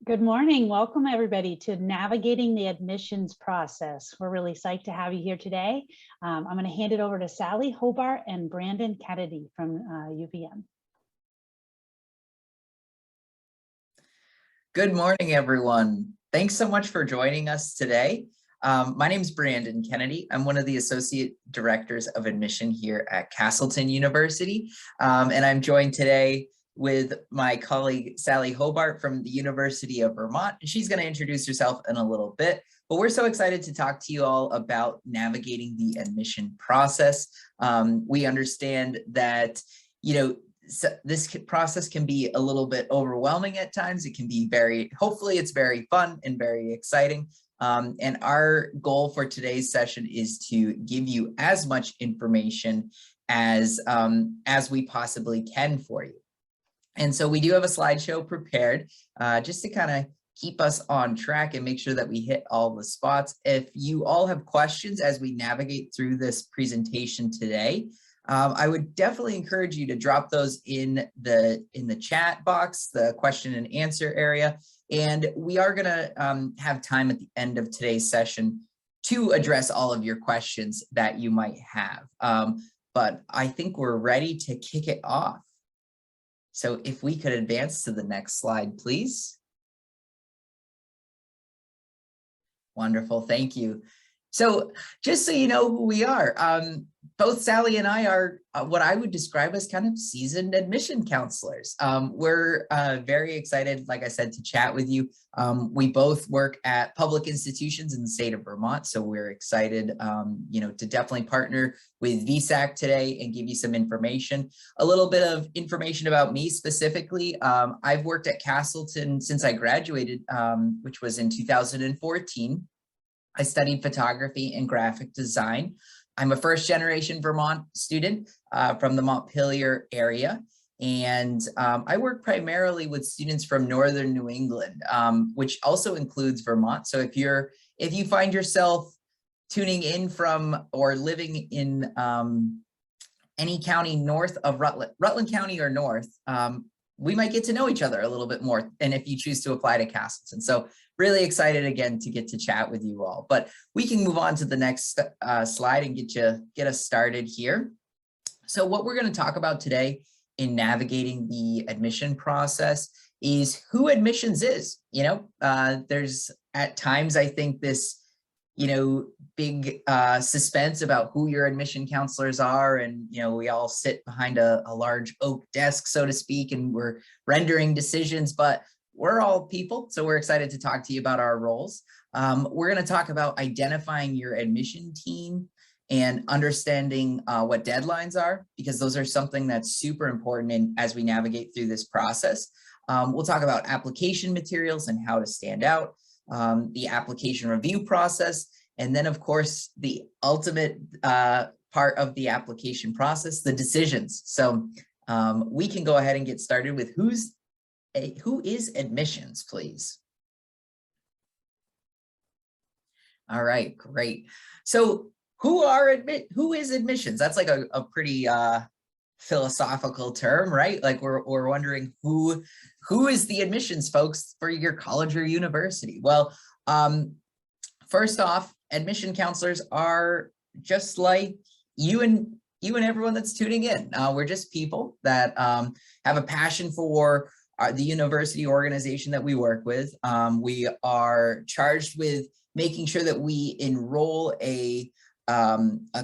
Good morning. Welcome everybody to Navigating the Admissions Process. We're really psyched to have you here today. I'm going to hand it over to Sally Hobart and Brandon Kennedy from UVM. Good morning, everyone. Thanks so much for joining us today. My name is Brandon Kennedy. I'm one of the Associate Directors of Admission here at Castleton University. And I'm joined today with my colleague, Sally Hobart from the University of Vermont. She's going to introduce herself in a little bit, but we're so excited to talk to you all about navigating the admission process. We understand that, this process can be a little bit overwhelming at times. It can be hopefully it's very fun and very exciting. And our goal for today's session is to give you as much information as we possibly can for you. And so we do have a slideshow prepared just to kind of keep us on track and make sure that we hit all the spots. If you all have questions as we navigate through this presentation today, I would definitely encourage you to drop those in the chat box, the question and answer area. And we are going to have time at the end of today's session to address all of your questions that you might have. But I think we're ready to kick it off. So if we could advance to the next slide, please. Wonderful, thank you. So just so you know who we are, both Sally and I are what I would describe as kind of seasoned admission counselors. We're very excited, like I said, to chat with you. We both work at public institutions in the state of Vermont, so we're excited, to definitely partner with VSAC today and give you some information. A little bit of information about me specifically. I've worked at Castleton since I graduated, which was in 2014. I studied photography and graphic design. I'm a first-generation Vermont student from the Montpelier area, and I work primarily with students from northern New England, which also includes Vermont. So if you find yourself tuning in from or living in any county north of Rutland County or north, we might get to know each other a little bit more, and if you choose to apply to Castleton. So really excited again to get to chat with you all, but we can move on to the next slide and get us started here. So what we're going to talk about today in navigating the admission process is who admissions is. There's at times, I think, this big suspense about who your admission counselors are, and we all sit behind a large oak desk, so to speak, and we're rendering decisions, but we're all people, so we're excited to talk to you about our roles. We're going to talk about identifying your admission team and understanding what deadlines are, because those are something that's super important as we navigate through this process. We'll talk about application materials and how to stand out, the application review process, and then, of course, the ultimate part of the application process, the decisions. So we can go ahead and get started with who is admissions, please. All right, great. So who is admissions? That's like a pretty philosophical term, right? Like we're wondering who is the admissions folks for your college or university? Well, first off, admission counselors are just like you and everyone that's tuning in. We're just people that have a passion for the university organization that we work with. We are charged with making sure that we enroll a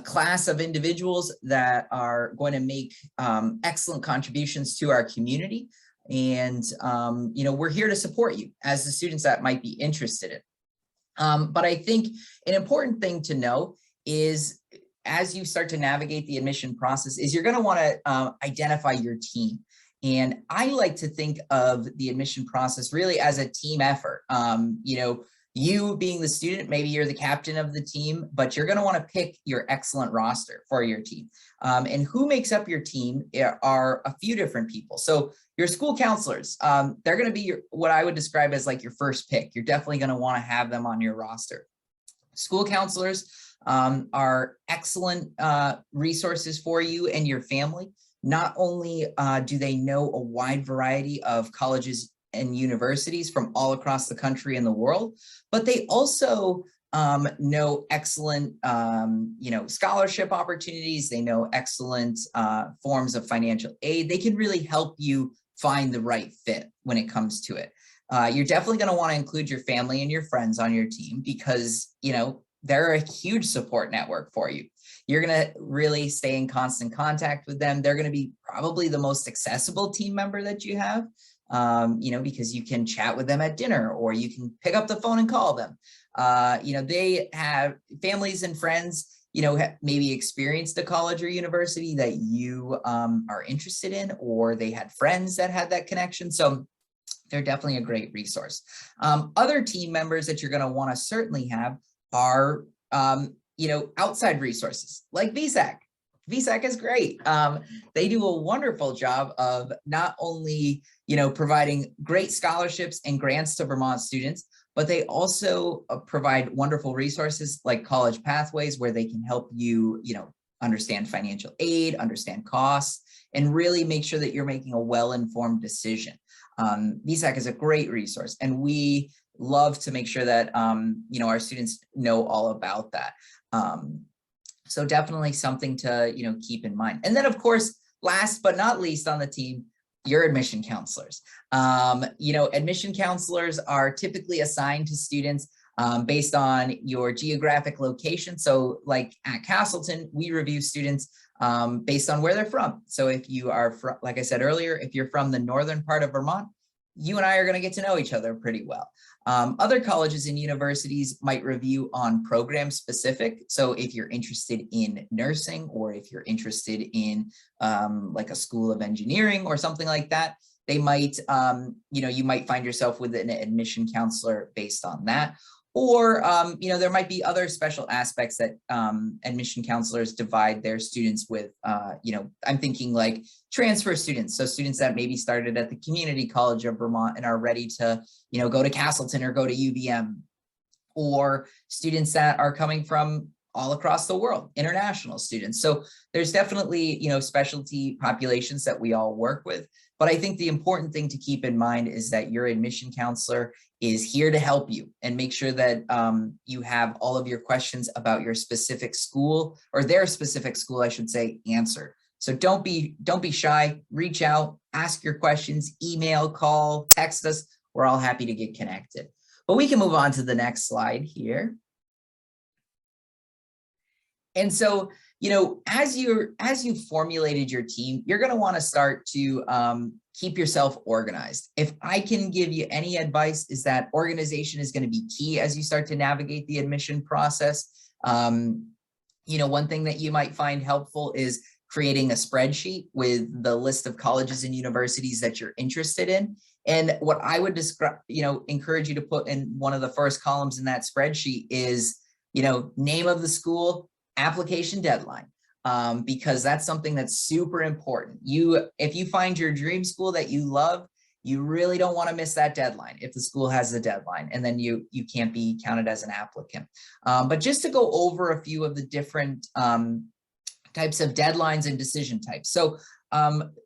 class of individuals that are going to make excellent contributions to our community. And, we're here to support you as the students that might be interested in. But I think an important thing to know is as you start to navigate the admission process is you're going to want to identify your team. And I like to think of the admission process really as a team effort. You being the student, maybe you're the captain of the team, but you're going to want to pick your excellent roster for your team. And who makes up your team are a few different people. So your school counselors, they're going to be what I would describe as like your first pick. You're definitely going to want to have them on your roster. School counselors are excellent resources for you and your family. Not only do they know a wide variety of colleges and universities from all across the country and the world, but they also know excellent, scholarship opportunities. They know excellent forms of financial aid. They can really help you find the right fit when it comes to it. You're definitely going to want to include your family and your friends on your team because, they're a huge support network for you. You're going to really stay in constant contact with them. They're going to be probably the most accessible team member that you have, because you can chat with them at dinner or you can pick up the phone and call them. They have families and friends, maybe experienced a college or university that you are interested in, or they had friends that had that connection. So they're definitely a great resource. Other team members that you're going to want to certainly have are, outside resources like VSAC. VSAC is great. They do a wonderful job of not only, providing great scholarships and grants to Vermont students, but they also provide wonderful resources like college pathways where they can help you, understand financial aid, understand costs, and really make sure that you're making a well-informed decision. VSAC is a great resource, and we love to make sure that, our students know all about that. So definitely something to, keep in mind. And then of course, last but not least on the team, your admission counselors. Admission counselors are typically assigned to students based on your geographic location. So like at Castleton, we review students based on where they're from. So if you are from, like I said earlier, if you're from the northern part of Vermont, you and I are going to get to know each other pretty well. Other colleges and universities might review on program specific. So if you're interested in nursing, or if you're interested in like a school of engineering or something like that, they might, you might find yourself with an admission counselor based on that. Or, there might be other special aspects that admission counselors divide their students with, I'm thinking like transfer students. So students that maybe started at the Community College of Vermont and are ready to, go to Castleton or go to UVM, or students that are coming from all across the world, international students. So there's definitely, specialty populations that we all work with. But I think the important thing to keep in mind is that your admission counselor is here to help you and make sure that you have all of your questions about your specific school, or their specific school, I should say, answered. So don't be shy, reach out, ask your questions, email, call, text us. We're all happy to get connected. But we can move on to the next slide here. And so, as you formulated your team, you're going to want to start to keep yourself organized. If I can give you any advice, is that organization is going to be key as you start to navigate the admission process. One thing that you might find helpful is creating a spreadsheet with the list of colleges and universities that you're interested in. And what I would describe, encourage you to put in one of the first columns in that spreadsheet is, name of the school, application deadline, because that's something that's super important. If you find your dream school that you love, you really don't want to miss that deadline if the school has the deadline, and then you can't be counted as an applicant. But just to go over a few of the different types of deadlines and decision types. So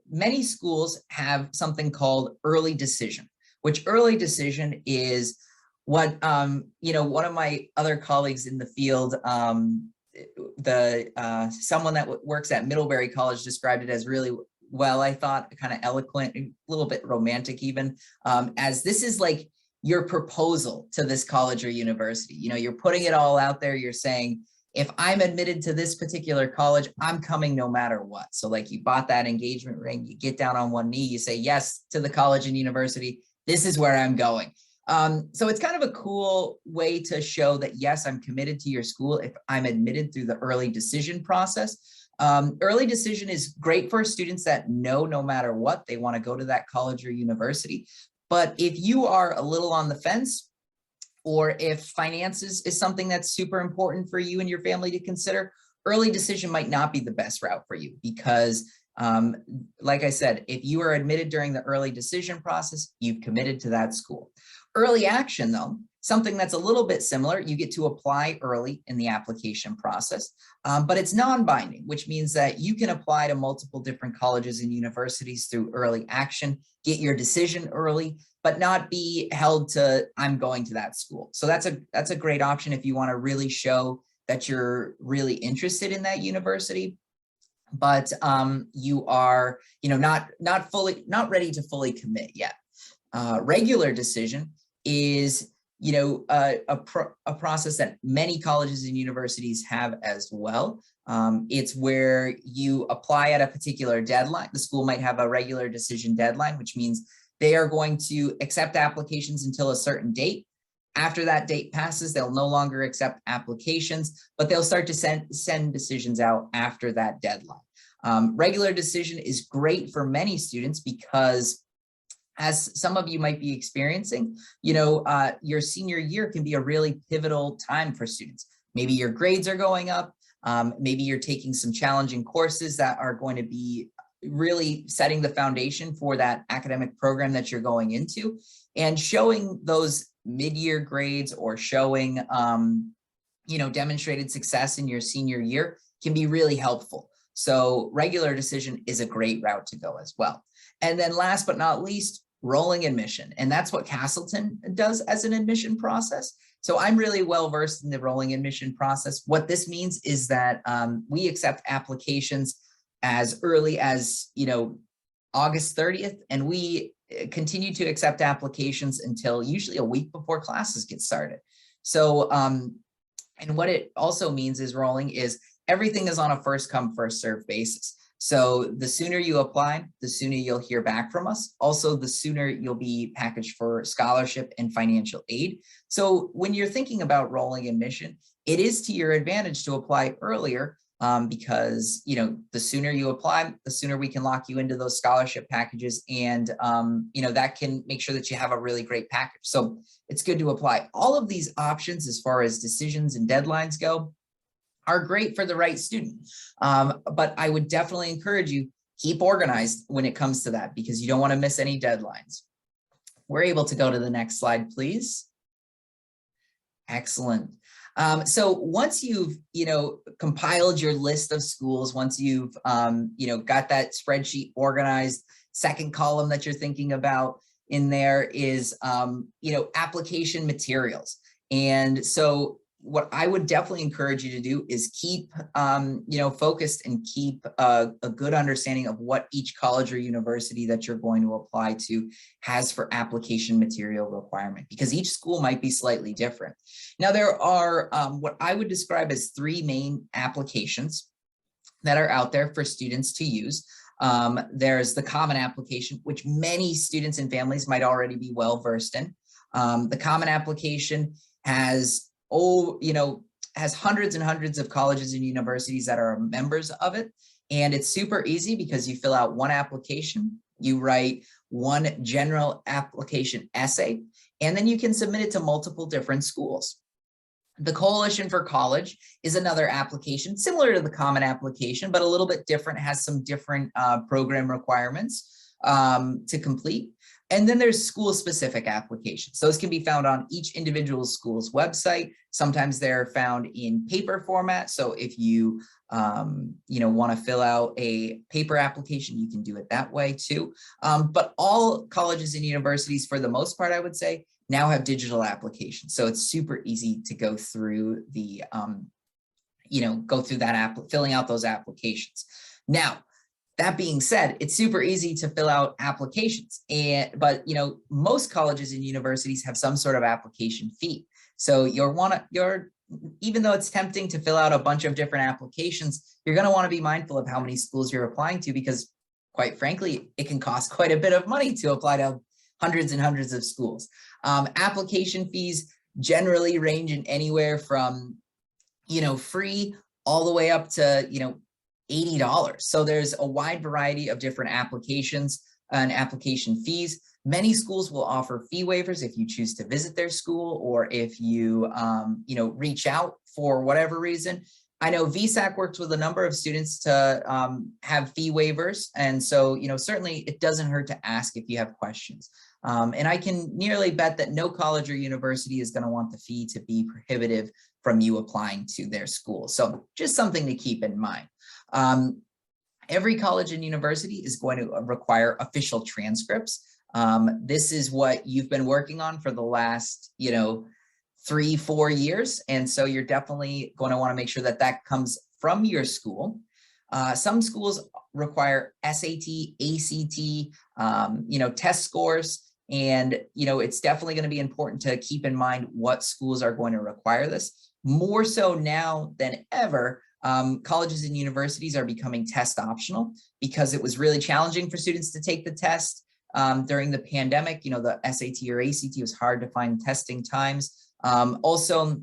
many schools have something called early decision, which early decision is what, one of my other colleagues in the field, someone that works at Middlebury College described it as really well, I thought, kind of eloquent, a little bit romantic even, as this is like your proposal to this college or university. You're putting it all out there. You're saying, if I'm admitted to this particular college, I'm coming no matter what. So like you bought that engagement ring, you get down on one knee, you say yes to the college and university. This is where I'm going. So it's kind of a cool way to show that, yes, I'm committed to your school if I'm admitted through the early decision process. Early decision is great for students that know no matter what, they want to go to that college or university. But if you are a little on the fence, or if finances is something that's super important for you and your family to consider, early decision might not be the best route for you, because Like I said, if you are admitted during the early decision process, you've committed to that school. Early action, though, something that's a little bit similar. You get to apply early in the application process, but it's non-binding, which means that you can apply to multiple different colleges and universities through early action, get your decision early, but not be held to, I'm going to that school. So that's a great option if you want to really show that you're really interested in that university, but you are, not ready to fully commit yet. Regular decision is, a process that many colleges and universities have as well. It's where you apply at a particular deadline. The school might have a regular decision deadline, which means they are going to accept applications until a certain date. After that date passes, they'll no longer accept applications, but they'll start to send decisions out after that deadline. Regular decision is great for many students because, as some of you might be experiencing, your senior year can be a really pivotal time for students. Maybe your grades are going up. Maybe you're taking some challenging courses that are going to be really setting the foundation for that academic program that you're going into, and showing those mid-year grades or showing, demonstrated success in your senior year can be really helpful. So regular decision is a great route to go as well. And then last but not least, rolling admission. And that's what Castleton does as an admission process. So I'm really well versed in the rolling admission process. What this means is that we accept applications as early as, August 30th, and we continue to accept applications until usually a week before classes get started. So, and what it also means is rolling is everything is on a first come, first serve basis. So the sooner you apply, the sooner you'll hear back from us. Also, the sooner you'll be packaged for scholarship and financial aid. So when you're thinking about rolling admission, it is to your advantage to apply earlier, because the sooner you apply, the sooner we can lock you into those scholarship packages, and that can make sure that you have a really great package. So it's good to apply. All of these options, as far as decisions and deadlines go, are great for the right student. But I would definitely encourage you, keep organized when it comes to that, because you don't want to miss any deadlines. We're able to go to the next slide, please. Excellent. So once you've, compiled your list of schools, once you've, got that spreadsheet organized, second column that you're thinking about in there is, application materials. And so what I would definitely encourage you to do is keep, focused, and keep a good understanding of what each college or university that you're going to apply to has for application material requirement, because each school might be slightly different. Now, there are what I would describe as three main applications that are out there for students to use. There's the common application, which many students and families might already be well versed in. The common application has hundreds and hundreds of colleges and universities that are members of it. And it's super easy because you fill out one application, you write one general application essay, and then you can submit it to multiple different schools. The Coalition for College is another application similar to the common application, but a little bit different, has some different program requirements to complete. And then there's school-specific applications. Those can be found on each individual school's website. Sometimes they're found in paper format. So if you, want to fill out a paper application, you can do it that way too. But all colleges and universities, for the most part, I would say, now have digital applications. So it's super easy to go through the, filling out those applications. Now, that being said, it's super easy to fill out applications, but most colleges and universities have some sort of application fee. So even though it's tempting to fill out a bunch of different applications, you're going to want to be mindful of how many schools you're applying to, because quite frankly, it can cost quite a bit of money to apply to hundreds and hundreds of schools. Application fees generally range in anywhere from, free all the way up to, $80. So there's a wide variety of different applications and application fees. Many schools will offer fee waivers if you choose to visit their school, or if you, reach out for whatever reason. I know VSAC works with a number of students to have fee waivers. And so, certainly it doesn't hurt to ask if you have questions. And I can nearly bet that no college or university is going to want the fee to be prohibitive from you applying to their school. So just something to keep in mind. Every college and university is going to require official transcripts. This is what you've been working on for the last, 3-4 years. And so you're definitely going to want to make sure that that comes from your school. Some schools require SAT, ACT, test scores. And, it's definitely going to be important to keep in mind what schools are going to require this. More so now than ever, colleges and universities are becoming test optional because it was really challenging for students to take the test during the pandemic. The SAT or ACT was hard to find testing times. Also,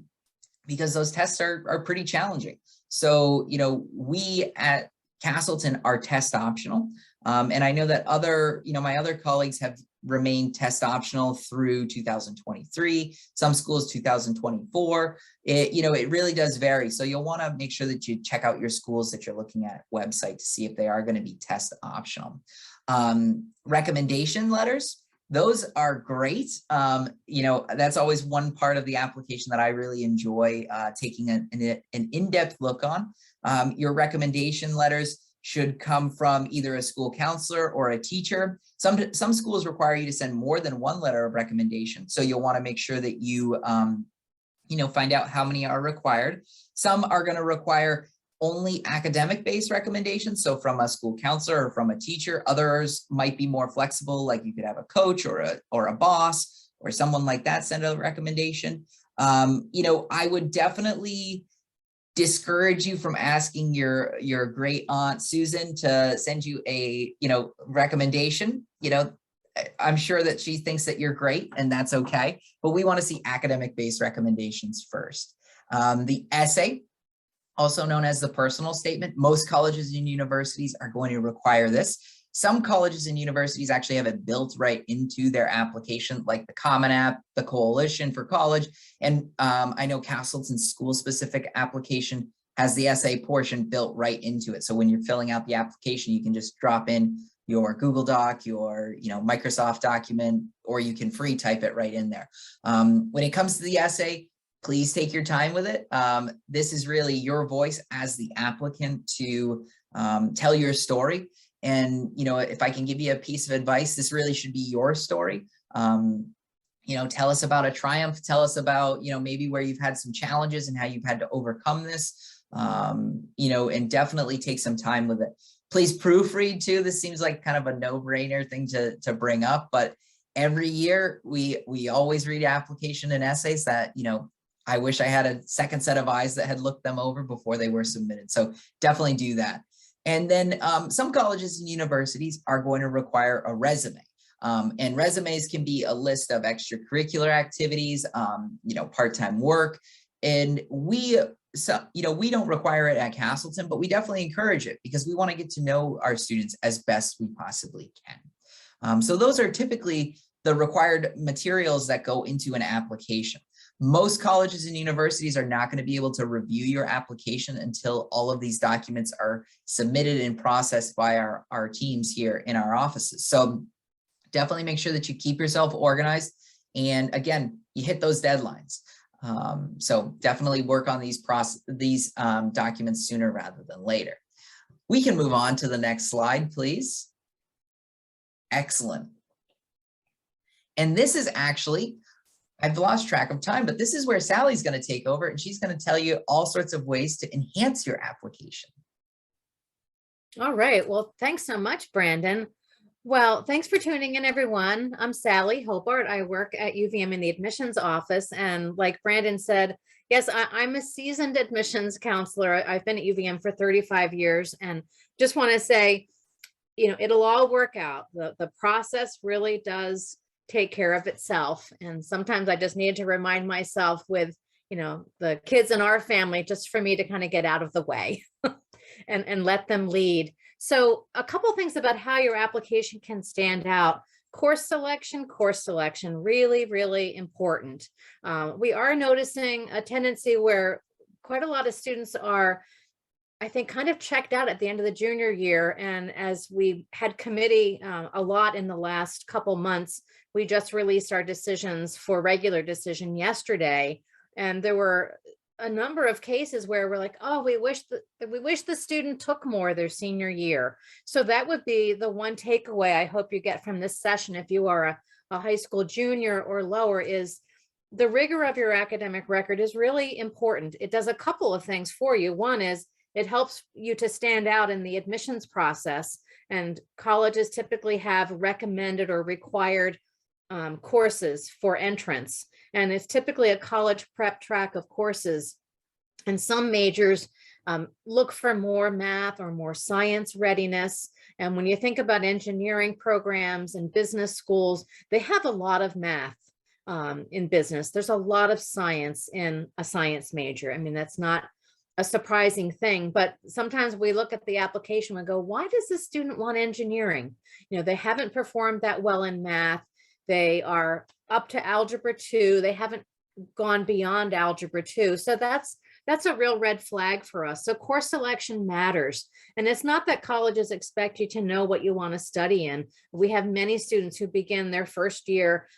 because those tests are pretty challenging. So, we at Castleton are test optional. And I know that my other colleagues have remained test optional through 2023, some schools 2024. It really does vary. So you'll want to make sure that you check out your schools that you're looking at website to see if they are going to be test optional. Recommendation letters, those are great. That's always one part of the application that I really enjoy taking an in-depth look on. Your recommendation letters should come from either a school counselor or a teacher. Some schools require you to send more than one letter of recommendation. So you'll want to make sure that you, find out how many are required. Some are going to require only academic-based recommendations. So from a school counselor or from a teacher. Others might be more flexible, like you could have a coach or a boss or someone like that send a recommendation. I would definitely discourage you from asking your great aunt Susan to send you a recommendation. I'm sure that she thinks that you're great, and that's okay, but we want to see academic based recommendations first. The essay, also known as the personal statement, most colleges and universities are going to require this. Some colleges and universities actually have it built right into their application, like the Common App, the Coalition for College. And I know Castleton's school-specific application has the essay portion built right into it. So when you're filling out the application, you can just drop in your Google Doc, your Microsoft document, or you can free type it right in there. When it comes to the essay, please take your time with it. This is really your voice as the applicant to tell your story. And, if I can give you a piece of advice, this really should be your story. Tell us about a triumph. Tell us about, maybe where you've had some challenges and how you've had to overcome this, and definitely take some time with it. Please proofread too. This seems like kind of a no-brainer thing to bring up, but every year we always read application and essays that, I wish I had a second set of eyes that had looked them over before they were submitted. So definitely do that. And then some colleges and universities are going to require a resume. And resumes can be a list of extracurricular activities, part-time work. And we don't require it at Castleton, but we definitely encourage it because we want to get to know our students as best we possibly can. So those are typically the required materials that go into an application. Most colleges and universities are not going to be able to review your application until all of these documents are submitted and processed by our teams here in our offices. So definitely make sure that you keep yourself organized. And again, you hit those deadlines. So definitely work on these documents sooner rather than later. We can move on to the next slide, please. Excellent. And this is actually, I've lost track of time, but this is where Sally's going to take over and she's going to tell you all sorts of ways to enhance your application. All right. Well, thanks so much, Brandon. Well, thanks for tuning in, everyone. I'm Sally Hobart. I work at UVM in the admissions office. And like Brandon said, yes, I'm a seasoned admissions counselor. I've been at UVM for 35 years and just want to say, it'll all work out. The process really does take care of itself. And sometimes I just need to remind myself with, the kids in our family, just for me to kind of get out of the way and let them lead. So a couple things about how your application can stand out. Course selection, really, really important. We are noticing a tendency where quite a lot of students are, I think, kind of checked out at the end of the junior year. And as we had committee a lot in the last couple months, we just released our decisions for regular decision yesterday. And there were a number of cases where we're like, oh, we wish the student took more their senior year. So that would be the one takeaway I hope you get from this session, if you are a high school junior or lower, is the rigor of your academic record is really important. It does a couple of things for you. One is it helps you to stand out in the admissions process, and colleges typically have recommended or required courses for entrance. And it's typically a college prep track of courses. And some majors look for more math or more science readiness. And when you think about engineering programs and business schools, they have a lot of math in business. There's a lot of science in a science major. I mean, that's not a surprising thing, but sometimes we look at the application and go, why does this student want engineering? You know, they haven't performed that well in math. They are up to Algebra 2. They haven't gone beyond Algebra 2. So that's a real red flag for us. So course selection matters. And it's not that colleges expect you to know what you want to study in. We have many students who begin their first year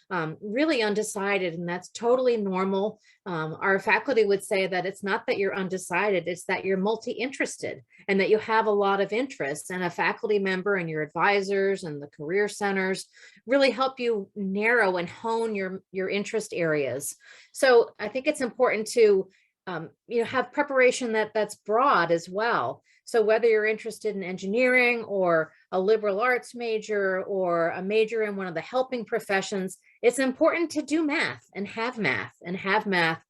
really undecided, and that's totally normal. Our faculty would say that it's not that you're undecided, it's that you're multi-interested and that you have a lot of interests, and a faculty member and your advisors and the career centers really help you narrow and hone your interest areas. So I think it's important to have preparation that's broad as well. So whether you're interested in engineering or a liberal arts major or a major in one of the helping professions, it's important to do math and have math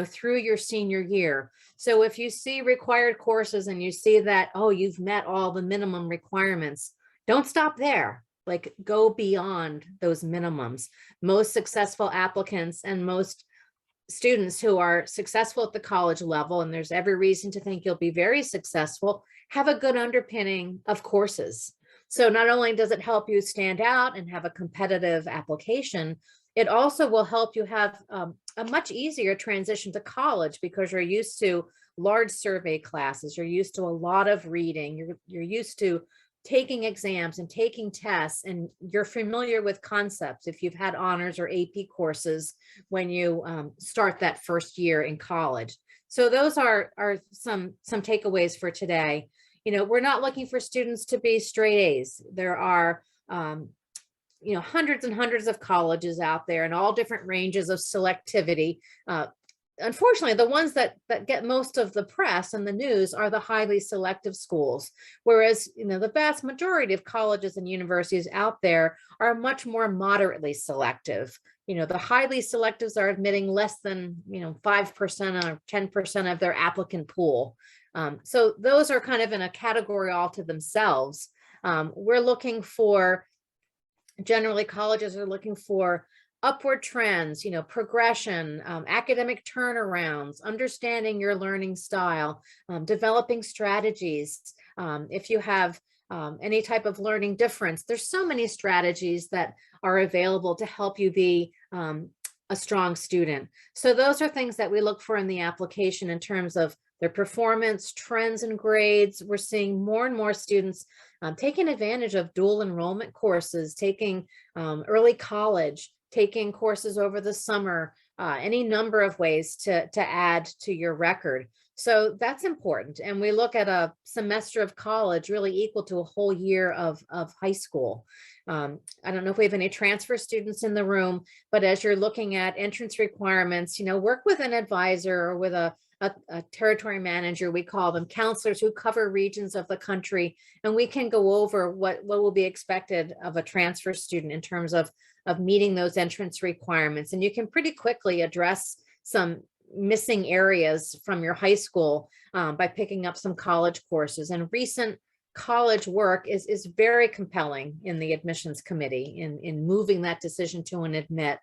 through your senior year. So if you see required courses and you see that, oh, you've met all the minimum requirements, don't stop there. Like, go beyond those minimums. Most successful applicants and most students who are successful at the college level, and there's every reason to think you'll be very successful, have a good underpinning of courses. So not only does it help you stand out and have a competitive application, it also will help you have a much easier transition to college, because you're used to large survey classes, you're used to a lot of reading, you're used to taking exams and taking tests, and you're familiar with concepts if you've had honors or AP courses when you start that first year in college. So those are some takeaways for today. We're not looking for students to be straight A's. There are hundreds and hundreds of colleges out there and all different ranges of selectivity. Unfortunately, the ones that get most of the press and the news are the highly selective schools, whereas the vast majority of colleges and universities out there are much more moderately selective. The highly selectives are admitting less than 5% or 10% of their applicant pool. So those are kind of in a category all to themselves. We're looking for, generally colleges are looking for upward trends, progression, academic turnarounds, understanding your learning style, developing strategies. If you have any type of learning difference, there's so many strategies that are available to help you be a strong student. So those are things that we look for in the application in terms of their performance, trends, and grades. We're seeing more and more students taking advantage of dual enrollment courses, taking early college, taking courses over the summer, any number of ways to add to your record. So that's important. And we look at a semester of college really equal to a whole year of high school. I don't know if we have any transfer students in the room, but as you're looking at entrance requirements, work with an advisor or with a territory manager. We call them counselors who cover regions of the country, and we can go over what will be expected of a transfer student in terms of meeting those entrance requirements. And you can pretty quickly address some missing areas from your high school by picking up some college courses. And recent college work is very compelling in the admissions committee in moving that decision to an admit.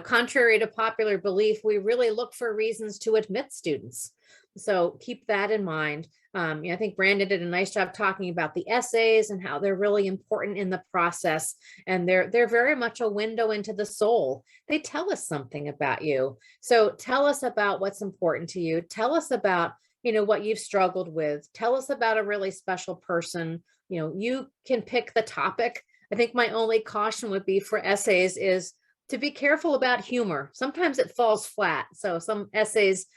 Contrary to popular belief, we really look for reasons to admit students. So keep that in mind. I think Brandon did a nice job talking about the essays and how they're really important in the process. And they're very much a window into the soul. They tell us something about you. So tell us about what's important to you. Tell us about, what you've struggled with. Tell us about a really special person. You can pick the topic. I think my only caution would be for essays is to be careful about humor. Sometimes it falls flat. So some essays,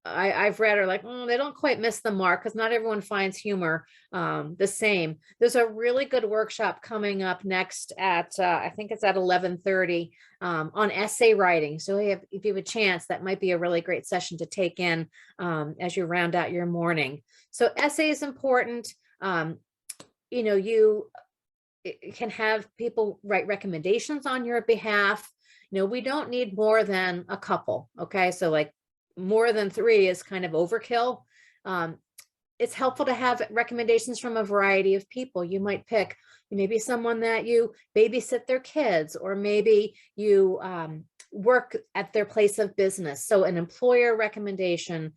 I've read are like, they don't quite miss the mark because not everyone finds humor the same. There's a really good workshop coming up next at, I think it's at 11:30 on essay writing. So if you have a chance, that might be a really great session to take in as you round out your morning. So essay is important. You can have people write recommendations on your behalf. We don't need more than a couple. Okay. So like, more than 3 is kind of overkill. It's helpful to have recommendations from a variety of people. You might pick maybe someone that you babysit their kids, or maybe you work at their place of business. So an employer recommendation,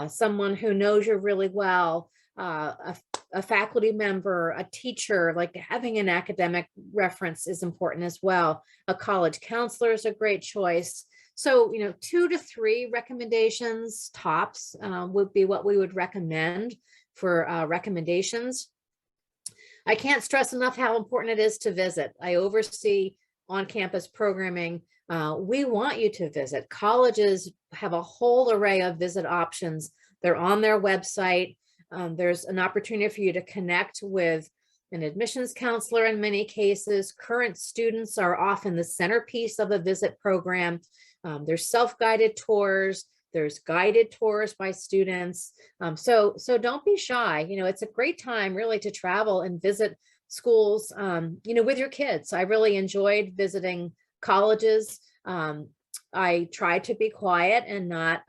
someone who knows you really well, a faculty member, a teacher, like having an academic reference is important as well. A college counselor is a great choice. So, 2 to 3 recommendations tops would be what we would recommend for recommendations. I can't stress enough how important it is to visit. I oversee on-campus programming. We want you to visit. Colleges have a whole array of visit options. They're on their website. There's an opportunity for you to connect with an admissions counselor in many cases. Current students are often the centerpiece of a visit program. There's self-guided tours, there's guided tours by students. So don't be shy. It's a great time really to travel and visit schools, with your kids. I really enjoyed visiting colleges. I try to be quiet and not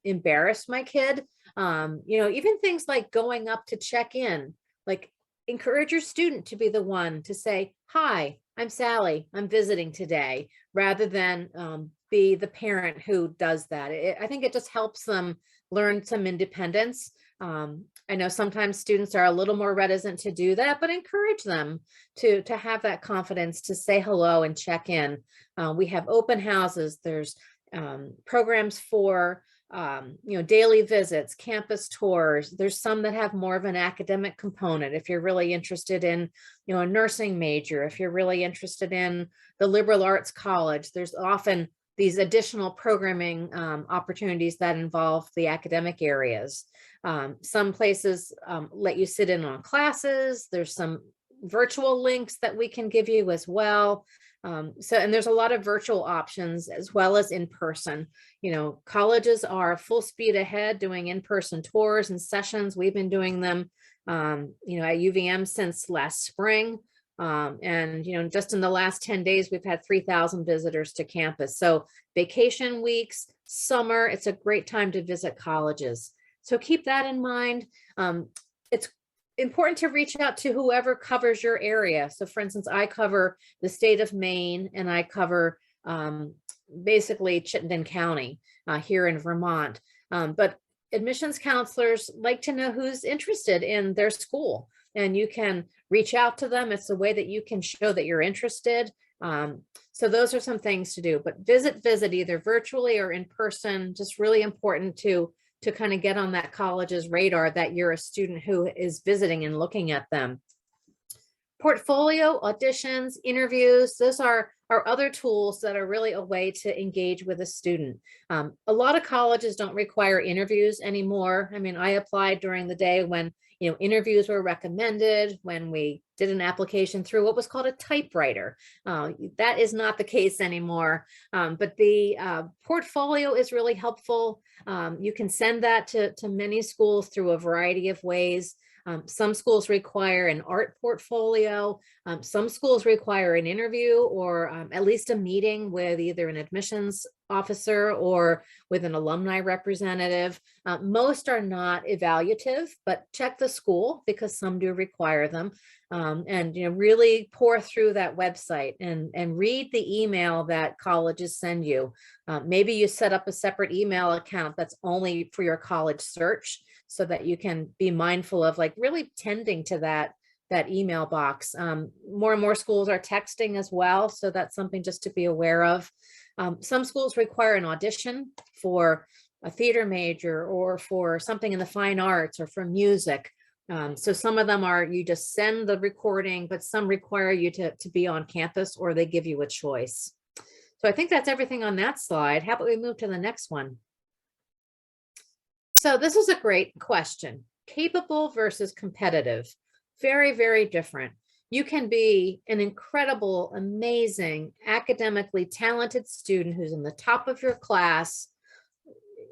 embarrass my kid. Even things like going up to check in, like encourage your student to be the one to say, "Hi, I'm Sally, I'm visiting today," rather than be the parent who does that. I think it just helps them learn some independence. I know sometimes students are a little more reticent to do that, but encourage them to have that confidence to say hello and check in. We have open houses. There's programs for daily visits, campus tours. There's some that have more of an academic component. If you're really interested in, a nursing major, if you're really interested in the liberal arts college, there's often these additional programming opportunities that involve the academic areas. Some places let you sit in on classes. There's some virtual links that we can give you as well. And there's a lot of virtual options as well as in person. Colleges are full speed ahead doing in-person tours and sessions. We've been doing them, at UVM since last spring. Just in the last 10 days, we've had 3,000 visitors to campus. So vacation weeks, summer, it's a great time to visit colleges. So keep that in mind. It's important to reach out to whoever covers your area. So for instance, I cover the state of Maine, and I cover basically Chittenden County here in Vermont. But admissions counselors like to know who's interested in their school, and you can reach out to them. It's a way that you can show that you're interested. So those are some things to do, but visit either virtually or in person. Just really important to kind of get on that college's radar that you're a student who is visiting and looking at them. Portfolio, auditions, interviews, those are other tools that are really a way to engage with a student. A lot of colleges don't require interviews anymore. I mean, I applied during the day when interviews were recommended, when we did an application through what was called a typewriter. That is not the case anymore, but the portfolio is really helpful. You can send that to many schools through a variety of ways. Some schools require an art portfolio. Some schools require an interview or at least a meeting with either an admissions officer or with an alumni representative. Most are not evaluative, but check the school because some do require them. And really pour through that website and read the email that colleges send you. Maybe you set up a separate email account that's only for your college search so that you can be mindful of like really tending to that email box. More and more schools are texting as well, so that's something just to be aware of. Some schools require an audition for a theater major or for something in the fine arts or for music. So some of them are, you just send the recording, but some require you to be on campus or they give you a choice. So I think that's everything on that slide. How about we move to the next one? So this is a great question. Capable versus competitive. Very, very different. You can be an incredible, amazing, academically talented student who's in the top of your class,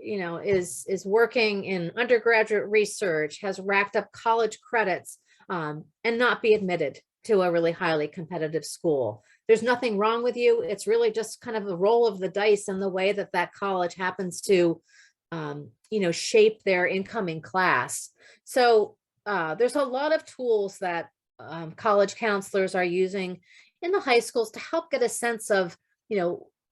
is working in undergraduate research, has racked up college credits, and not be admitted to a really highly competitive school. There's nothing wrong with you. It's really just kind of the roll of the dice and the way that college happens to, shape their incoming class. So there's a lot of tools that college counselors are using in the high schools to help get a sense of,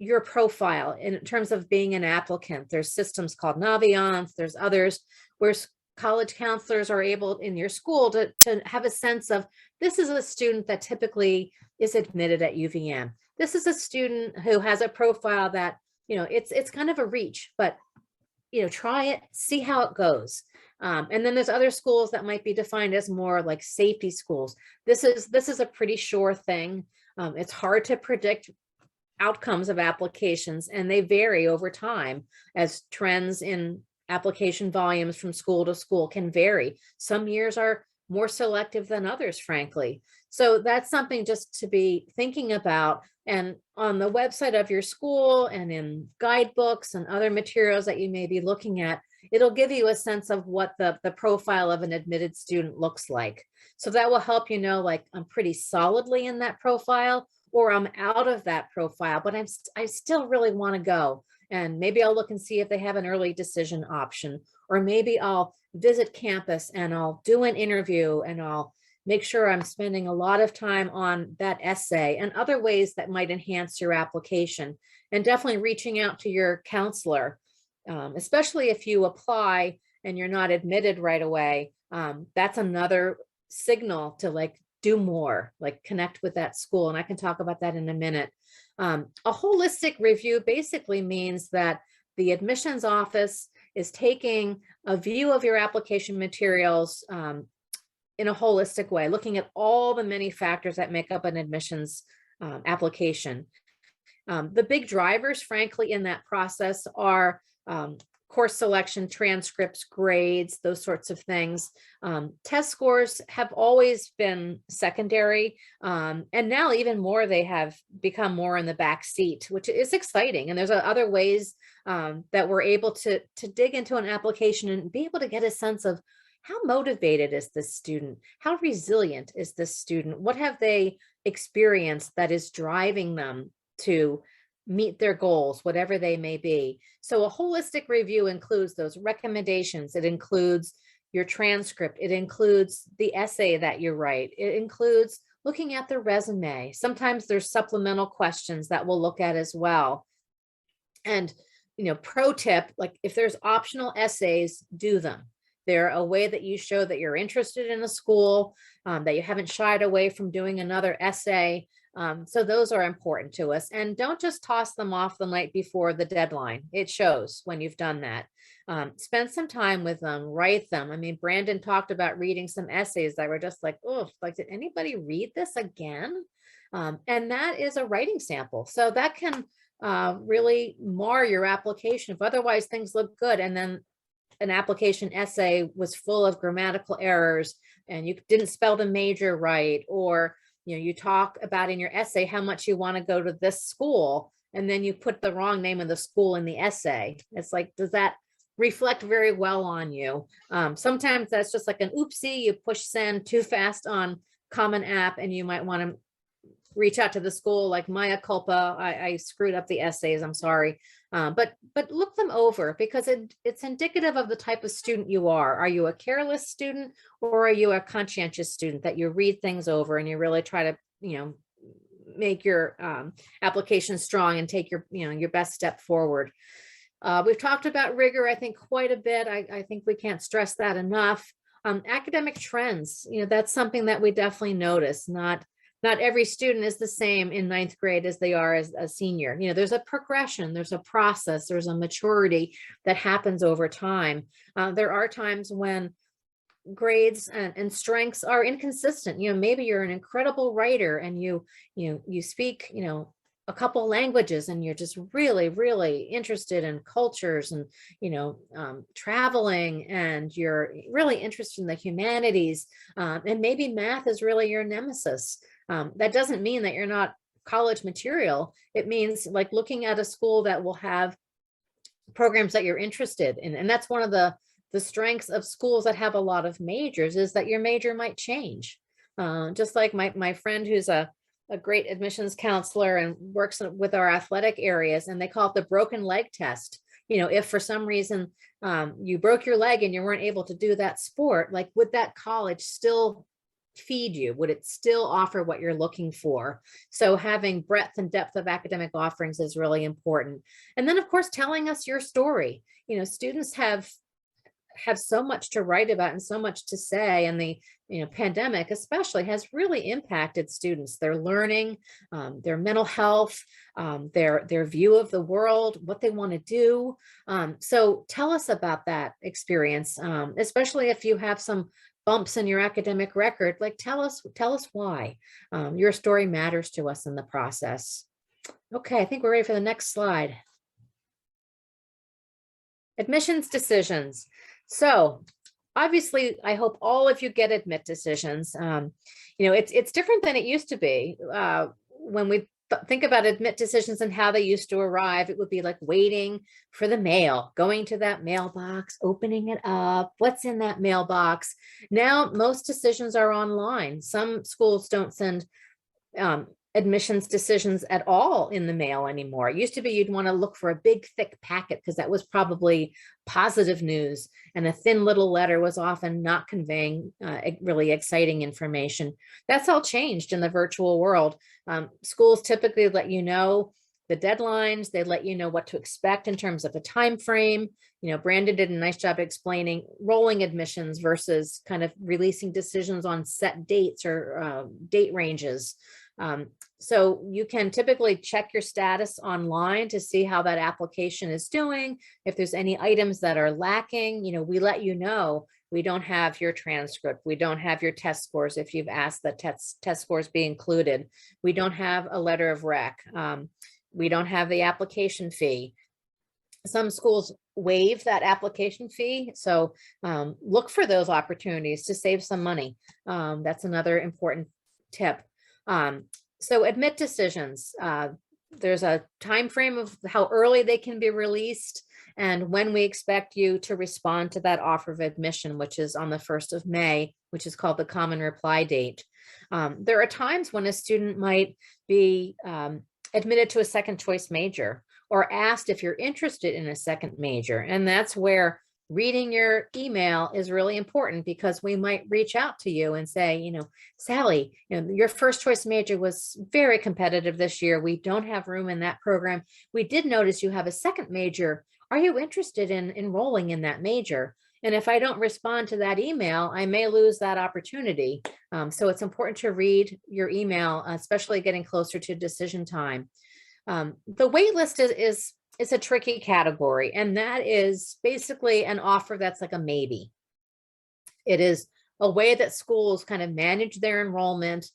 your profile in terms of being an applicant. There's systems called Naviance, there's others where college counselors are able in your school to have a sense of, this is a student that typically is admitted at UVM. This is a student who has a profile that, it's kind of a reach, but, try it, see how it goes. And then there's other schools that might be defined as more like safety schools. This is a pretty sure thing. It's hard to predict outcomes of applications, and they vary over time as trends in application volumes from school to school can vary. Some years are more selective than others, frankly. So that's something just to be thinking about. And on the website of your school and in guidebooks and other materials that you may be looking at, it'll give you a sense of what the profile of an admitted student looks like. So that will help you know, like, I'm pretty solidly in that profile, or I'm out of that profile, but I still really want to go. And maybe I'll look and see if they have an early decision option, or maybe I'll visit campus and I'll do an interview and I'll make sure I'm spending a lot of time on that essay and other ways that might enhance your application. And definitely reaching out to your counselor, especially if you apply and you're not admitted right away. That's another signal to like do more, like connect with that school. And I can talk about that in a minute. A holistic review basically means that the admissions office is taking a view of your application materials in a holistic way, looking at all the many factors that make up an admissions application. The big drivers, frankly, in that process are course selection, transcripts, grades, those sorts of things. Test scores have always been secondary, and now even more, they have become more in the back seat, which is exciting. And there's other ways that we're able to dig into an application and be able to get a sense of how motivated is this student? How resilient is this student? What have they experienced that is driving them to meet their goals, whatever they may be? So a holistic review includes those recommendations. It includes your transcript. It includes the essay that you write. It includes looking at the resume. Sometimes there's supplemental questions that we'll look at as well. And, pro tip, like if there's optional essays, do them. They're a way that you show that you're interested in a school, that you haven't shied away from doing another essay. So those are important to us. And don't just toss them off the night before the deadline. It shows when you've done that. Spend some time with them, write them. I mean, Brandon talked about reading some essays that were just like, oh, like, did anybody read this again? And that is a writing sample. So that can really mar your application if otherwise things look good. And then an application essay was full of grammatical errors and you didn't spell the major right, or you talk about in your essay how much you want to go to this school, and then you put the wrong name of the school in the essay. It's like, does that reflect very well on you? Sometimes that's just like an oopsie, you push send too fast on Common App and you might want to reach out to the school like mea culpa, I screwed up the essays, I'm sorry. But look them over, because it's indicative of the type of student you are. Are you a careless student, or are you a conscientious student that you read things over and you really try to, make your application strong and take your, your best step forward. We've talked about rigor, I think, quite a bit. I think we can't stress that enough. Academic trends, that's something that we definitely notice. Not every student is the same in ninth grade as they are as a senior. There's a progression, there's a process, there's a maturity that happens over time. There are times when grades and strengths are inconsistent. Maybe you're an incredible writer and you speak, a couple languages, and you're just really, really interested in cultures and, traveling, and you're really interested in the humanities. And maybe math is really your nemesis. That doesn't mean that you're not college material. It means like looking at a school that will have programs that you're interested in. And that's one of the strengths of schools that have a lot of majors, is that your major might change. Just like my friend who's a great admissions counselor and works with our athletic areas, and they call it the broken leg test. If for some reason you broke your leg and you weren't able to do that sport, like, would that college still feed you? Would it still offer what you're looking for? So having breadth and depth of academic offerings is really important. And then, of course, telling us your story. Students have so much to write about and so much to say, and the pandemic especially has really impacted students, their learning, their mental health, their view of the world, what they want to do. So tell us about that experience, especially if you have some bumps in your academic record. Like, tell us why. Your story matters to us in the process. Okay, I think we're ready for the next slide. Admissions decisions. So obviously, I hope all of you get admit decisions. It's different than it used to be. When we think about admit decisions and how they used to arrive, it would be like waiting for the mail, going to that mailbox, opening it up, what's in that mailbox. Now, most decisions are online. Some schools don't send admissions decisions at all in the mail anymore. It used to be you'd want to look for a big thick packet, because that was probably positive news, and a thin little letter was often not conveying really exciting information. That's all changed in the virtual world. Schools typically let you know the deadlines. They let you know what to expect in terms of a time frame. Brandon did a nice job explaining rolling admissions versus kind of releasing decisions on set dates or date ranges. So you can typically check your status online to see how that application is doing. If there's any items that are lacking, we let you know. We don't have your transcript. We don't have your test scores if you've asked that test scores be included. We don't have a letter of rec. We don't have the application fee. Some schools waive that application fee. So look for those opportunities to save some money. That's another important tip. So admit decisions, there's a time frame of how early they can be released and when we expect you to respond to that offer of admission, which is on the 1st of May, which is called the common reply date. There are times when a student might be admitted to a second choice major or asked if you're interested in a second major. And that's where reading your email is really important, because we might reach out to you and say, Sally, your first choice major was very competitive this year. We don't have room in that program. We did notice you have a second major. Are you interested in enrolling in that major? And if I don't respond to that email, I may lose that opportunity. So it's important to read your email, especially getting closer to decision time. The wait list is a tricky category, and that is basically an offer that's like a maybe. It is a way that schools kind of manage their enrollment.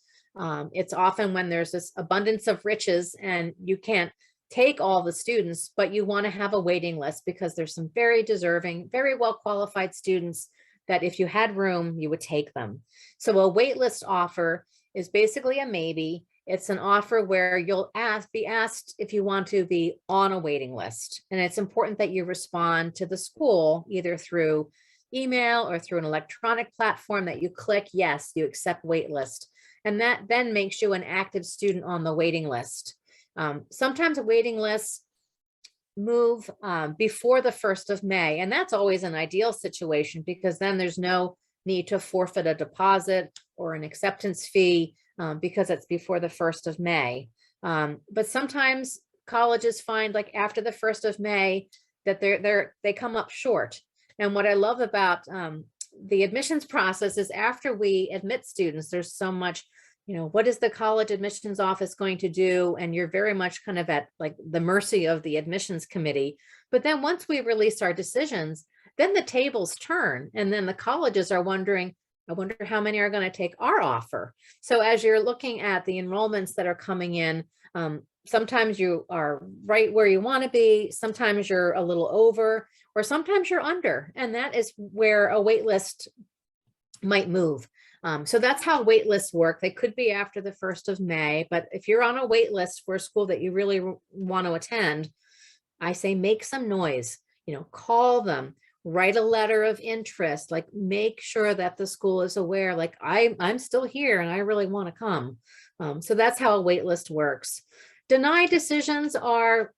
It's often when there's this abundance of riches and you can't take all the students, but you want to have a waiting list because there's some very deserving, very well qualified students that if you had room, you would take them. So a wait list offer is basically a maybe. It's an offer where you'll be asked if you want to be on a waiting list. And it's important that you respond to the school either through email or through an electronic platform that you click, yes, you accept wait list. And that then makes you an active student on the waiting list. Sometimes waiting lists move before the 1st of May. And that's always an ideal situation, because then there's no need to forfeit a deposit or an acceptance fee because it's before the 1st of May. But sometimes colleges find, like after the 1st of May, that they come up short. And what I love about the admissions process is, after we admit students, there's so much, what is the college admissions office going to do? And you're very much kind of at like the mercy of the admissions committee. But then once we release our decisions, then the tables turn, and then the colleges are wondering, I wonder how many are going to take our offer. So as you're looking at the enrollments that are coming in, sometimes you are right where you want to be, sometimes you're a little over, or sometimes you're under, and that is where a wait list might move. So that's how wait lists work. They could be after the 1st of May, but if you're on a wait list for a school that you really want to attend, I say make some noise, call them, write a letter of interest, like make sure that the school is aware, like I'm still here and I really want to come. So that's how a wait list works. Denied decisions are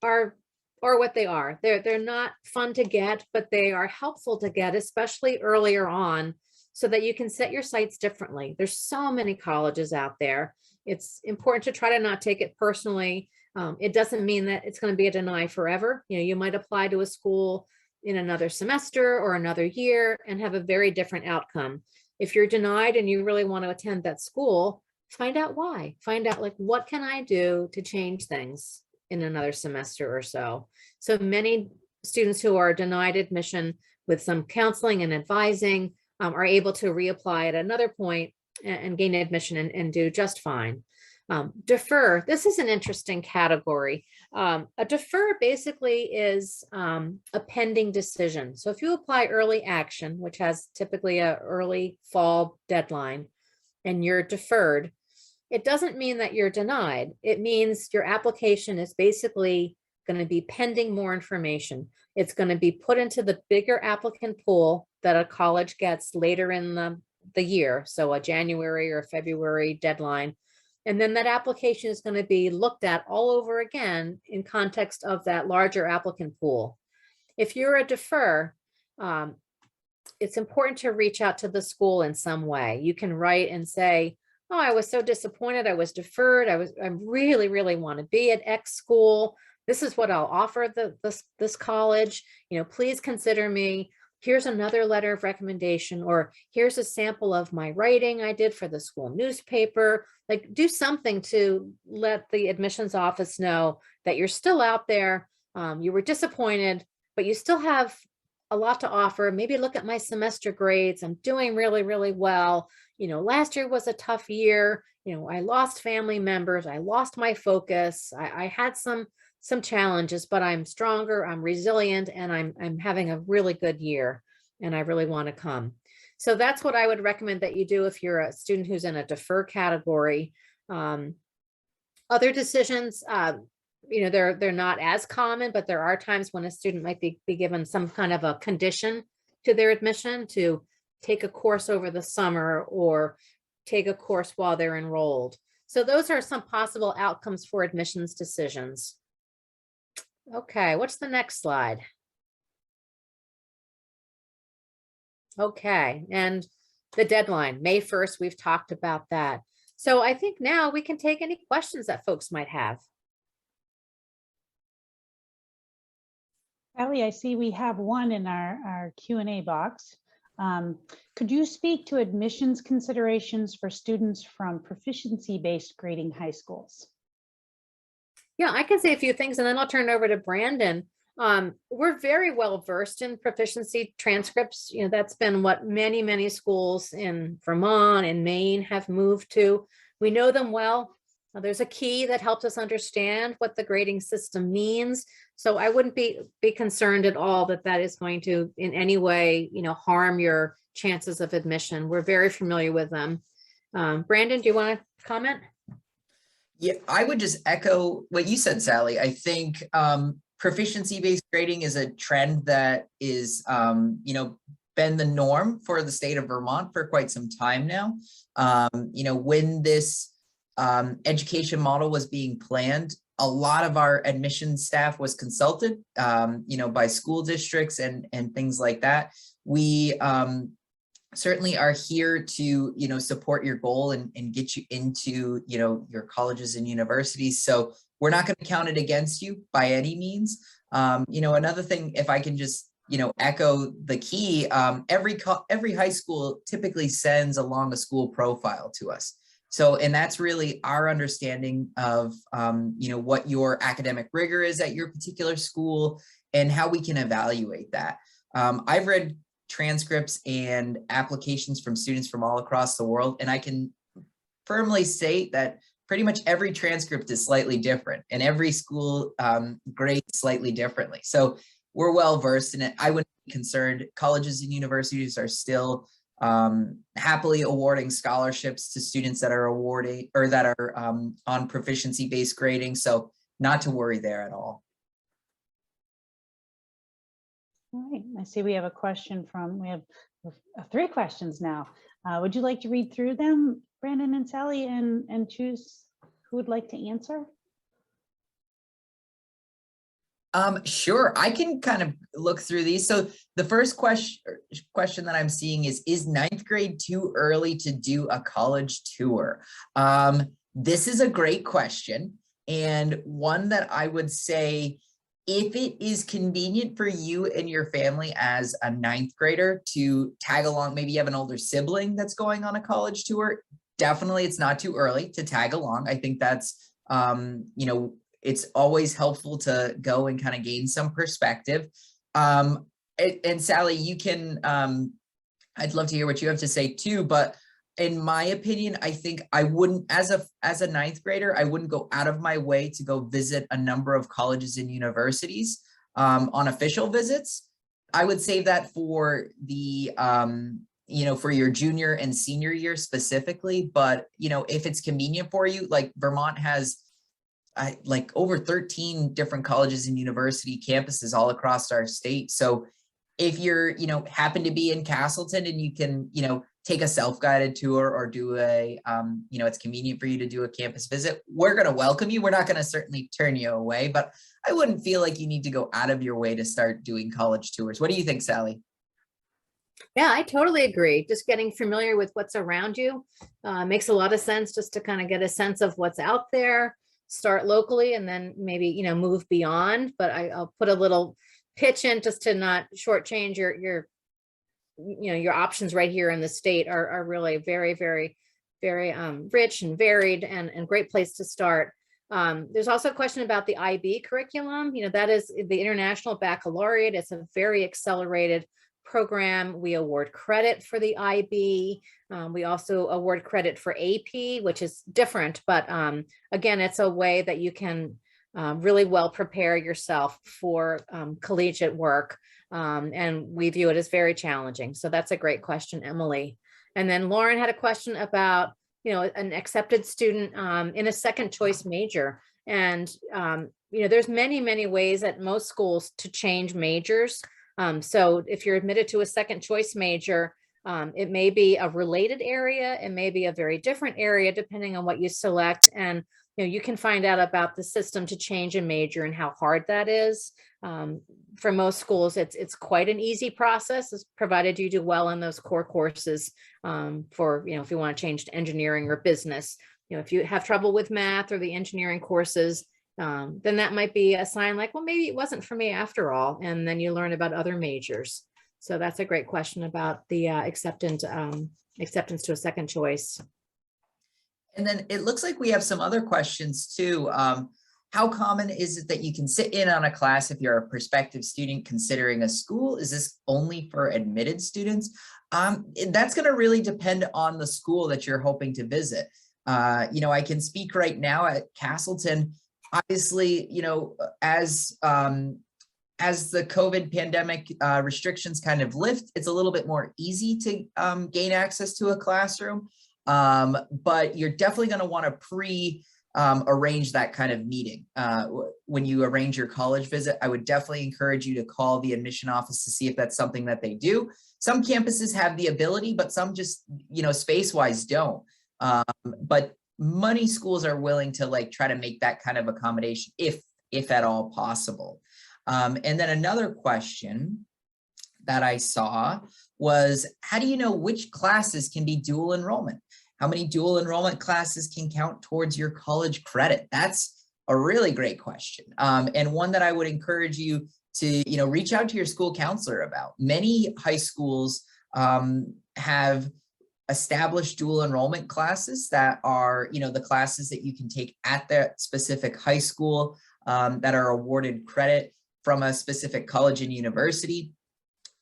what they are. They're not fun to get, but they are helpful to get, especially earlier on, so that you can set your sights differently. There's so many colleges out there. It's important to try to not take it personally. It doesn't mean that it's going to be a deny forever. You might apply to a school in another semester or another year and have a very different outcome. If you're denied and you really want to attend that school, find out why. Find out, like, what can I do to change things in another semester or so. So many students who are denied admission, with some counseling and advising, are able to reapply at another point and gain admission and do just fine. Defer, this is an interesting category. A defer basically is a pending decision. So if you apply early action, which has typically an early fall deadline, and you're deferred, it doesn't mean that you're denied. It means your application is basically going to be pending more information. It's going to be put into the bigger applicant pool that a college gets later in the year. So a January or February deadline. And then that application is going to be looked at all over again in context of that larger applicant pool. If you're a defer, it's important to reach out to the school in some way. You can write and say, oh, I was so disappointed. I was deferred. I really, really want to be at X school. This is what I'll offer this college. Please consider me. Here's another letter of recommendation, or here's a sample of my writing I did for the school newspaper. Like, do something to let the admissions office know that you're still out there. You were disappointed, but you still have a lot to offer. Maybe look at my semester grades. I'm doing really, really well. Last year was a tough year. I lost family members. I lost my focus. I had some challenges, but I'm stronger, I'm resilient, and I'm having a really good year, and I really want to come. So that's what I would recommend that you do if you're a student who's in a defer category. Other decisions, they're not as common, but there are times when a student might be given some kind of a condition to their admission, to take a course over the summer or take a course while they're enrolled. So those are some possible outcomes for admissions decisions. Okay, what's the next slide? Okay, and the deadline, May 1st, we've talked about that. So I think now we can take any questions that folks might have. Allie, I see we have one in our Q&A box. Could you speak to admissions considerations for students from proficiency-based grading high schools? Yeah, I can say a few things, and then I'll turn it over to Brandon. We're very well versed in proficiency transcripts. That's been what many schools in Vermont and Maine have moved to. We know them well. There's a key that helps us understand what the grading system means. So I wouldn't be concerned at all that is going to in any way, harm your chances of admission. We're very familiar with them. Brandon, do you want to comment? Yeah, I would just echo what you said, Sally. I think proficiency-based grading is a trend that is, been the norm for the state of Vermont for quite some time now. When this education model was being planned, a lot of our admissions staff was consulted, by school districts and things like that. We certainly are here to, support your goal and get you into, your colleges and universities. So we're not going to count it against you by any means. Another thing, if I can just, echo the key, every high school typically sends along a school profile to us. So, and that's really our understanding of, what your academic rigor is at your particular school and how we can evaluate that. I've read transcripts and applications from students from all across the world, and I can firmly state that pretty much every transcript is slightly different and every school grades slightly differently. So we're well versed in it. I wouldn't be concerned. Colleges and universities are still happily awarding scholarships to students that are awarding or that are on proficiency-based grading. So not to worry there at all. All right, I see we have a question we have 3 questions now. Would you like to read through them, Brandon and Sally, and choose who would like to answer? Sure, I can kind of look through these. So the first question that I'm seeing is 9th grade too early to do a college tour? This is a great question, and one that I would say, if it is convenient for you and your family as a 9th grader to tag along, maybe you have an older sibling that's going on a college tour, definitely it's not too early to tag along. I think that's, it's always helpful to go and kind of gain some perspective. And Sally, you can, I'd love to hear what you have to say too, but in my opinion, I think I wouldn't, as a 9th grader, I wouldn't go out of my way to go visit a number of colleges and universities on official visits. I would save that for the, for your junior and senior year specifically. But, if it's convenient for you, like Vermont has like over 13 different colleges and university campuses all across our state. So if you're, happen to be in Castleton and you can, take a self-guided tour or do a, it's convenient for you to do a campus visit, we're going to welcome you. We're not going to certainly turn you away, but I wouldn't feel like you need to go out of your way to start doing college tours. What do you think, Sally? Yeah, I totally agree. Just getting familiar with what's around you makes a lot of sense, just to kind of get a sense of what's out there, start locally, and then maybe, move beyond. But I'll put a little pitch in just to not shortchange your options right here in the state are really very, very, very rich and varied and great place to start. There's also a question about the IB curriculum. That is the International Baccalaureate. It's a very accelerated program. We award credit for the IB. We also award credit for AP, which is different, but again, it's a way that you can really well prepare yourself for collegiate work. And we view it as very challenging. So that's a great question, Emily. And then Lauren had a question about, an accepted student in a second choice major. And, there's many, many ways at most schools to change majors. So if you're admitted to a second choice major, it may be a related area, it may be a very different area, depending on what you select. And you can find out about the system to change a major and how hard that is. For most schools, it's quite an easy process, provided you do well in those core courses. For if you want to change to engineering or business, if you have trouble with math or the engineering courses, then that might be a sign like, well, maybe it wasn't for me after all. And then you learn about other majors. So that's a great question about the acceptance to a second choice. And then it looks like we have some other questions too. How common is it that you can sit in on a class if you're a prospective student considering a school? Is this only for admitted students? That's going to really depend on the school that you're hoping to visit. I can speak right now at Castleton. Obviously, as the COVID pandemic restrictions kind of lift, it's a little bit more easy to gain access to a classroom. But you're definitely going to want to arrange that kind of meeting. When you arrange your college visit, I would definitely encourage you to call the admission office to see if that's something that they do. Some campuses have the ability, but some just, space-wise don't. But many schools are willing to like try to make that kind of accommodation if at all possible. And then another question that I saw was, how do you know which classes can be dual enrollment? How many dual enrollment classes can count towards your college credit? That's a really great question. And one that I would encourage you to, reach out to your school counselor about. Many high schools have established dual enrollment classes that are, the classes that you can take at that specific high school that are awarded credit from a specific college and university.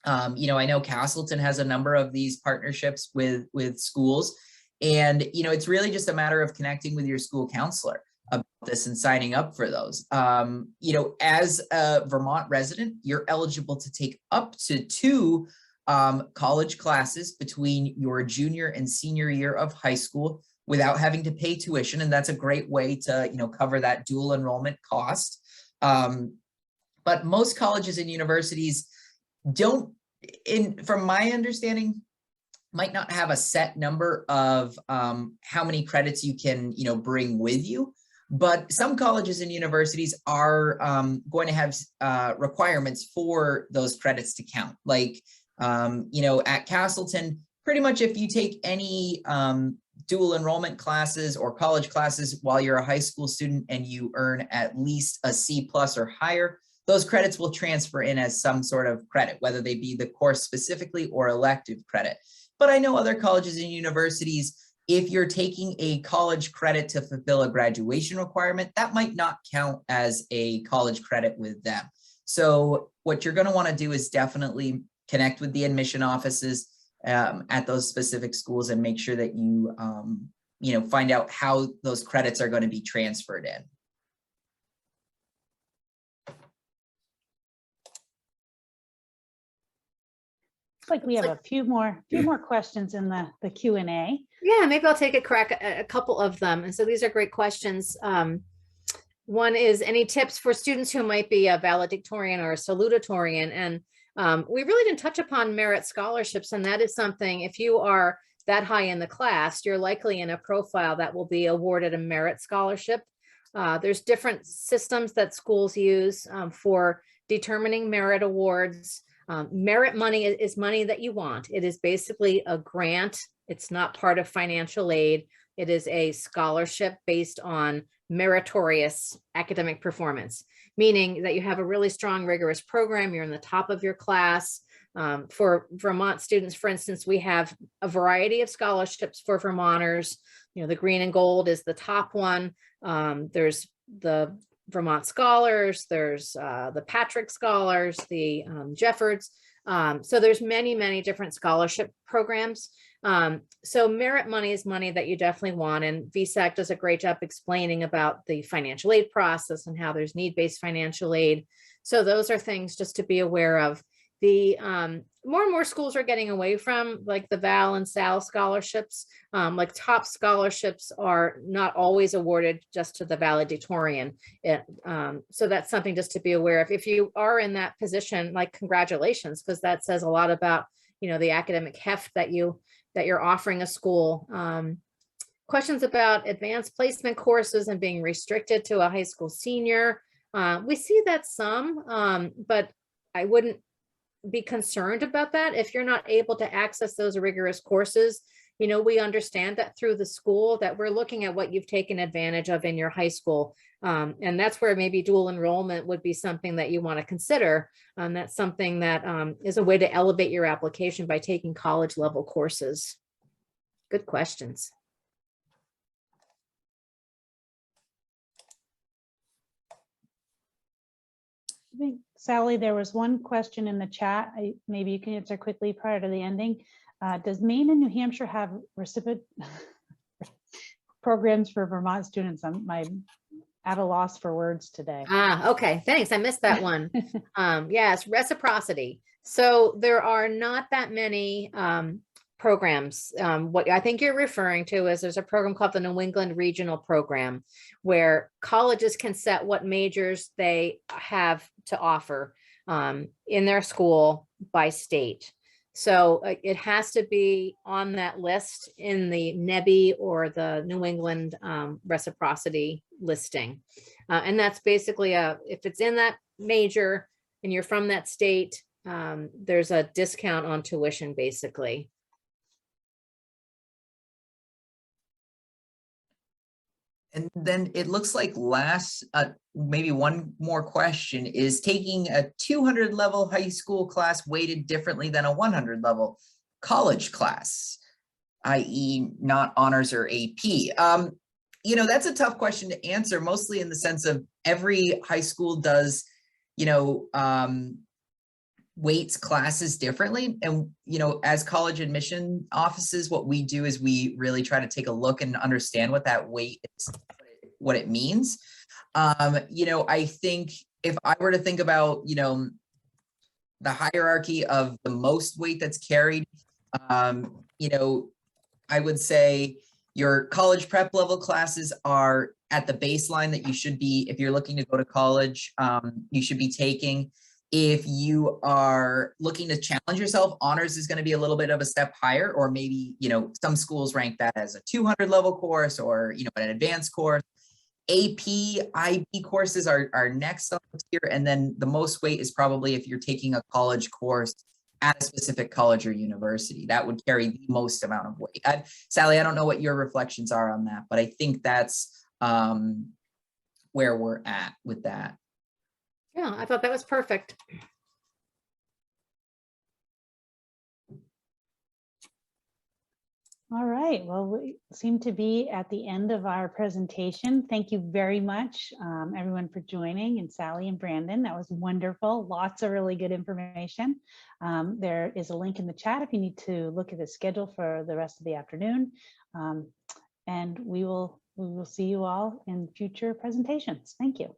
I know Castleton has a number of these partnerships with schools, and it's really just a matter of connecting with your school counselor about this and signing up for those. As a Vermont resident, you're eligible to take up to 2 college classes between your junior and senior year of high school without having to pay tuition, and that's a great way to cover that dual enrollment cost. But most colleges and universities don't, from my understanding, might not have a set number of how many credits you can bring with you. But some colleges and universities are going to have requirements for those credits to count. Like, at Castleton, pretty much if you take any dual enrollment classes or college classes while you're a high school student and you earn at least a C+ or higher, those credits will transfer in as some sort of credit, whether they be the course specifically or elective credit. But I know other colleges and universities, if you're taking a college credit to fulfill a graduation requirement, that might not count as a college credit with them. So what you're going to want to do is definitely connect with the admission offices at those specific schools and make sure that you, find out how those credits are going to be transferred in. Looks like we have a few more questions in the Q&A. Yeah, maybe I'll take a crack at a couple of them. And so these are great questions. One is, any tips for students who might be a valedictorian or a salutatorian? And we really didn't touch upon merit scholarships. And that is something, if you are that high in the class, you're likely in a profile that will be awarded a merit scholarship. There's different systems that schools use for determining merit awards. Merit money is money that you want. It is basically a grant. It's not part of financial aid. It is a scholarship based on meritorious academic performance, meaning that you have a really strong, rigorous program. You're in the top of your class. For Vermont students, for instance, we have a variety of scholarships for Vermonters. The green and gold is the top one. There's the Vermont Scholars, there's the Patrick Scholars, the Jeffords. So there's many different scholarship programs. So merit money is money that you definitely want. And VSAC does a great job explaining about the financial aid process and how there's need-based financial aid. So those are things just to be aware of. The more and more schools are getting away from like the Val and Sal scholarships. Like top scholarships are not always awarded just to the valedictorian. So that's something just to be aware of. If you are in that position, like, congratulations, because that says a lot about, the academic heft that you're offering a school. Questions about advanced placement courses and being restricted to a high school senior. We see that some, but I wouldn't be concerned about that. If you're not able to access those rigorous courses, we understand that through the school, that we're looking at what you've taken advantage of in your high school. And that's where maybe dual enrollment would be something that you want to consider. That's something that is a way to elevate your application by taking college level courses. Good questions. I think, Sally, there was one question in the chat. Maybe you can answer quickly prior to the ending. Does Maine and New Hampshire have recipient programs for Vermont students? I'm at a loss for words today. Okay, thanks. I missed that one. Yes, reciprocity. So there are not that many programs. What I think you're referring to is there's a program called the New England Regional Program, where colleges can set what majors they have to offer in their school by state. So it has to be on that list in the NEBI or the New England reciprocity listing. And that's basically if it's in that major and you're from that state, there's a discount on tuition basically. And then it looks like maybe one more question is taking a 200 level high school class weighted differently than a 100 level college class, i.e. not honors or AP. You know, that's a tough question to answer, mostly in the sense of every high school does, you know, weights classes differently. And, you know, as college admission offices, what we do is we really try to take a look and understand what that weight is, what it means. You know, I think if I were to think about, you know, the hierarchy of the most weight that's carried, you know, I would say your college prep level classes are at the baseline that you should be, if you're looking to go to college, you should be taking. If you are looking to challenge yourself, honors is going to be a little bit of a step higher, or maybe, you know, some schools rank that as a 200 level course or, you know, an advanced course. AP, IB courses are next on the tier. And then the most weight is probably if you're taking a college course at a specific college or university, that would carry the most amount of weight. Sally, I don't know what your reflections are on that, but I think that's where we're at with that. Yeah, I thought that was perfect. All right, well, we seem to be at the end of our presentation. Thank you very much, everyone, for joining, and Sally and Brandon. That was wonderful. Lots of really good information. There is a link in the chat if you need to look at the schedule for the rest of the afternoon. And we will see you all in future presentations. Thank you.